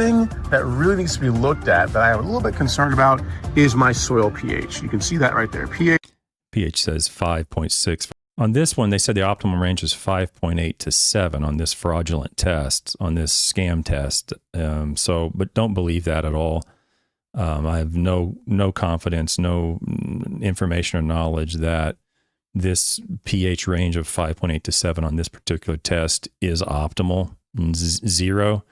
thing that really needs to be looked at that I am a little bit concerned about is my soil pH. You can see that right there. pH says 5.6. On this one, they said the optimal range is 5.8 to 7 on this fraudulent test, on this scam test. But don't believe that at all. I have no confidence, no information or knowledge that this pH range of 5.8 to 7 on this particular test is optimal, 0.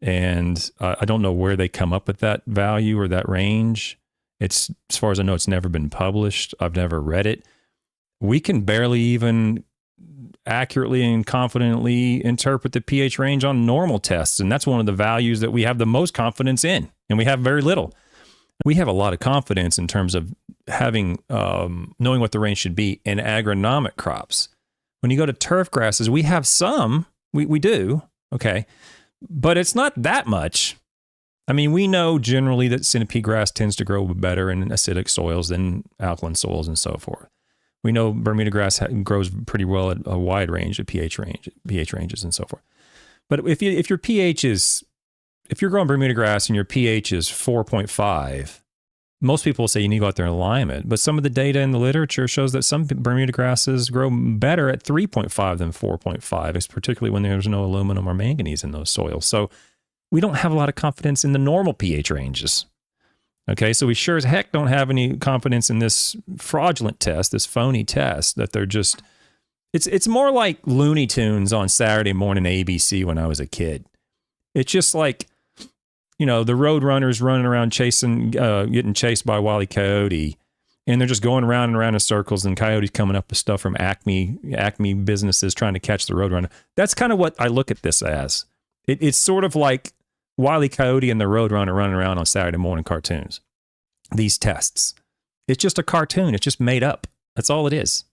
And I don't know where they come up with that value or that range. It's, as far as I know, it's never been published. I've never read it. We can barely even accurately and confidently interpret the pH range on normal tests. And that's one of the values that we have the most confidence in, and we have very little. We have a lot of confidence in terms of having, knowing what the range should be in agronomic crops. When you go to turf grasses, we have some, we do, okay, but it's not that much. I mean, we know generally that centipede grass tends to grow better in acidic soils than alkaline soils and so forth. We know Bermuda grass grows pretty well at a wide range of pH ranges and so forth. But if your pH is, if you're growing Bermuda grass and your pH is 4.5, most people will say you need to go out there and lime it. But some of the data in the literature shows that some Bermuda grasses grow better at 3.5 than 4.5, it's particularly when there's no aluminum or manganese in those soils. So we don't have a lot of confidence in the normal pH ranges. Okay, so we sure as heck don't have any confidence in this fraudulent test, this phony test, that they're just, it's more like Looney Tunes on Saturday morning ABC when I was a kid. It's just like, you know, the road runners running around chasing, getting chased by Wile E. Coyote, and they're just going around and around in circles, and Coyote's coming up with stuff from Acme businesses trying to catch the road runner. That's kind of what I look at this as. It's sort of like Wile E. Coyote and the Roadrunner running around on Saturday morning cartoons. These tests. It's just a cartoon. It's just made up. That's all it is.